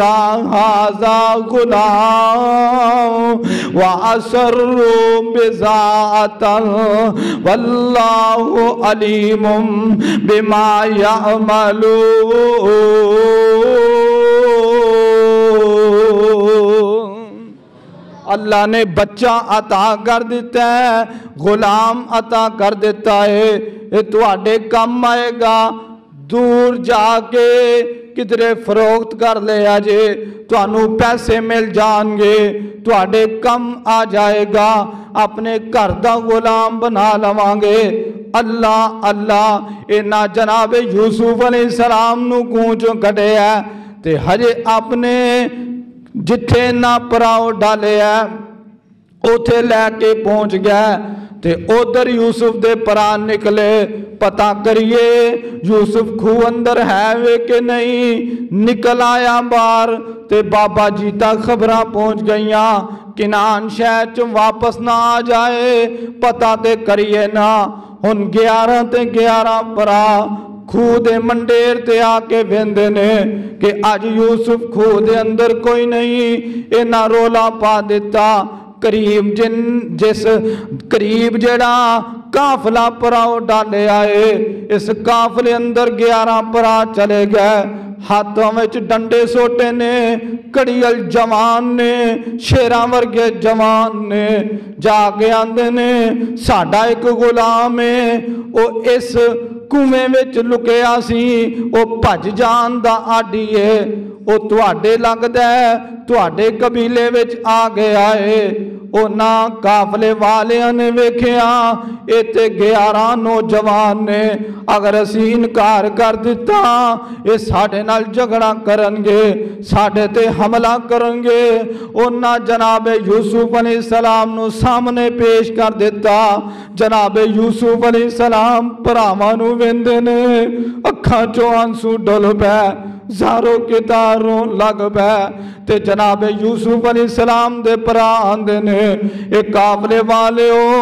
هذا غلام وأسروا بضاعة والله عليم بما يعملون۔ اللہ نے بچہ عطا کر دیتا ہے، غلام عطا کر دیتا ہے، یہ تواڈے کم آئے گا۔ دور جا کے کدھرے فروخت کر لے آجے، توانوں پیسے مل جان گے، تواڈے کم آ جائے گا، اپنے گھر دا غلام بنا لوانگے۔ اللہ اللہ اینا جناب یوسف علیہ السلام نو گونچوں کٹے ہے تے ہجے اپنے جتھے نہ پراؤ ڈالے ہے اوتھے لے کے پہنچ گیا تے ادھر یوسف دے پران نکلے، پتہ کریے یوسف کھو اندر ہے وے کہ نہیں۔ نکل آیا بار تے بابا جی تک خبراں پہنچ گئیاں، کنان شہر چ واپس نہ آ جائے، پتہ تے کریے نا۔ ہن 11 تے 11 پرا کھو دے منڈیر تے آکے ویندے نے کہ آج یوسف کھو دے اندر کوئی نہیں، اینا رولا پا دیتا۔ قریب جڑا کافلہ پراؤ ڈالے آئے، اس کافلے اندر 11 پرا چلے گئے، ہاتھوں میں ڈنڈے سوٹے نے، کڑیل جوان نے، شیراں ورگے جوان نے، جا کے آندے نے ساڈا ایک غلام ہے، او اس کنویں وچ لکیا سی، او بھج جان دا آڈی ہے، او تواڈے لگدا ہے، تواڈے قبیلے وچ آ گیا ہے۔ او نا قافلے والیاں نے ویکھیا اے تے 11 نوجوان نے، اگر اسی انکار کر دیتا اے ساڈے نال جھگڑا کرن گے، ساڈے تے حملہ کرن گے۔ او نا جناب یوسف علیہ السلام نو سامنے پیش کر دیتا۔ جناب یوسف علیہ السلام پراواں نو ویندے نے، اکھاں چوں آنسو ڈل پے، زاروں کے تاروں لگ پے تے جناب یوسف علیہ السلام دے پرا آندے نے، اے قافلے والے ہو،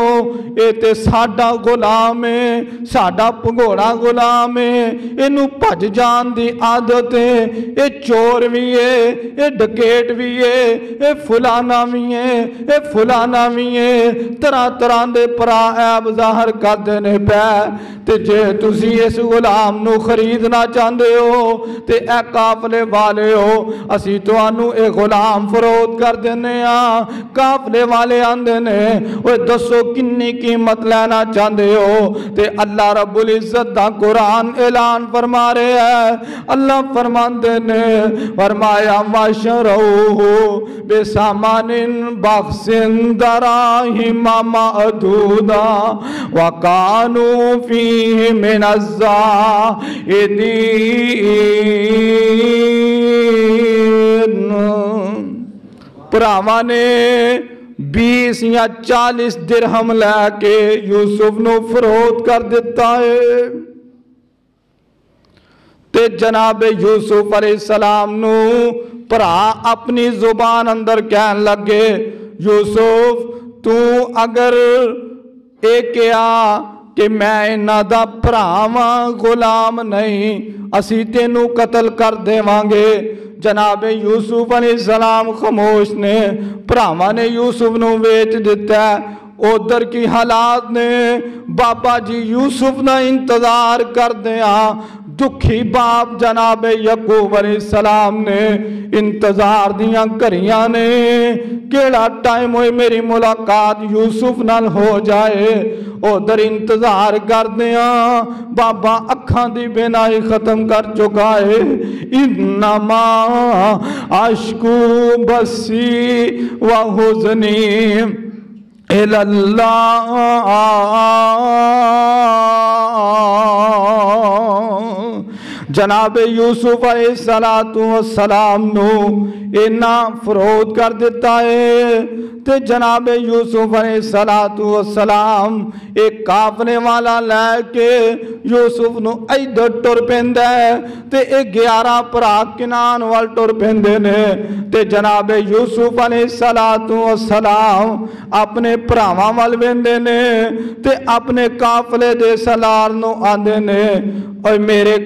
اے تے ساڈا غلام ہے، ساڈا پگوڑا غلام ہے، اینو بھج جان دی عادت ہے، اے چور بھی ہے، اے ڈکیٹ بھی ہے، اے فلانا بھی ہے، اے فلانا بھی ہے، طرح طرح دے پرا عیب ظاہر کر دینے پہ تے جے تسی اس غلام نو خریدنا چاندے ہو تے اے قافلے والے ہو، اسی تو انو اے غلام فروخت کر دینے ہاں۔ قافلے والے آندے نے اوے دسو کنی قیمت لینا چاندے ہو تے اللہ رب العزت دا قرآن اعلان فرما رہے ہیں۔ اللہ فرماندے نے فرمایا وَشَرَوْهُ بِثَمَنٍ بَخْسٍ دَرَاهِمَ مَعْدُودَةٍ وَكَانُوا فِيهِ مِنَ الزَّاهِدِينَ۔ پراواں نے 20 یا 40 درہم لے کے یوسف نو فروخت کر دیتا ہے تے جناب یوسف علیہ السلام نو پرا اپنی زبان اندر کہن لگے، یوسف تو اگر ایک کیا کہ میں انہاں دا پراواں غلام نہیں، اسی تینو قتل کر دیوانگے۔ جناب یوسف علیہ السلام خاموش نے، پراواں نے یوسف نو ویچ دیتا ہے۔ ادھر کی حالات نے بابا جی یوسف نہ انتظار کر دیا، دکھی باپ جناب یعقوب علیہ السلام نے انتظار دیاں کریاں نے، کیڑا ٹائم ہوئے میری ملاقات یوسف نال ہو جائے۔ ادھر انتظار کر دیا، بابا اکھاں دی بینائی ختم کر چکا ہے۔ انما اشکو بسی و حزنی اللہ، جناب یوسف علیہ السلام نو اینا فروخت کر دیتا ہے تے جناب یوسف علیہ السلام ایک قافلے والا لے کے یوسف نو ایدھر ٹر پیندے تے ایک 11 پرا کنان وال ٹر پیندے نے تے جناب یوسف علیہ السلام اپنے پراواں وال ویندے نے تے اپنے قافلے دے سالار نو آندے نے، اور میرے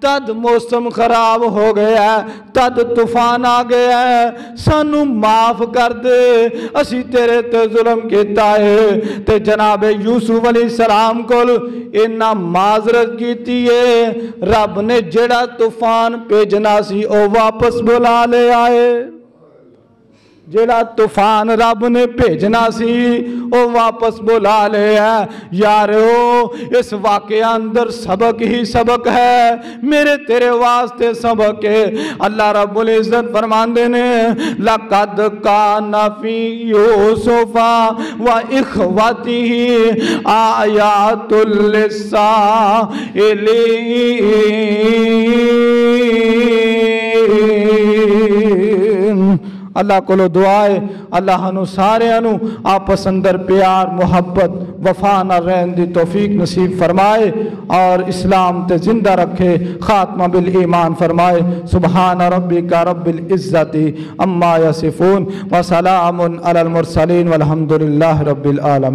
تد موسم خراب ہو گیا ہے، تد طوفان آ گیا ہے، سانو معاف کر دے، اسی تیرے تے ظلم کیتا ہے۔ تے جناب یوسف علیہ السلام کو اینا معذرت کیتی ہے، رب نے جڑا طوفان بھیجنا سی او واپس بلا لے آئے، جڑا طوفان رب نے بھیجنا سی او واپس بلا لے ہے۔ یارو اس واقعہ اندر سبق ہی سبق ہے، میرے تیرے واسطے سبق ہے۔ اللہ رب العزت فرماندے نے لَقَدْ كَانَ فِي يُوسُفَ وَإِخْوَتِهِ آيَاتٌ لِّلسَّائِلِينَ۔ اللہ کو دعائے اللہ ہنو سارے ہنو آپس اندر پیار محبت وفا نہ رہن دی توفیق نصیب فرمائے اور اسلام تے زندہ رکھے، خاتمہ بالایمان فرمائے۔ سبحان ربک رب العزت اما یصفون وسلام علی المرسلین والحمدللہ رب العالمین۔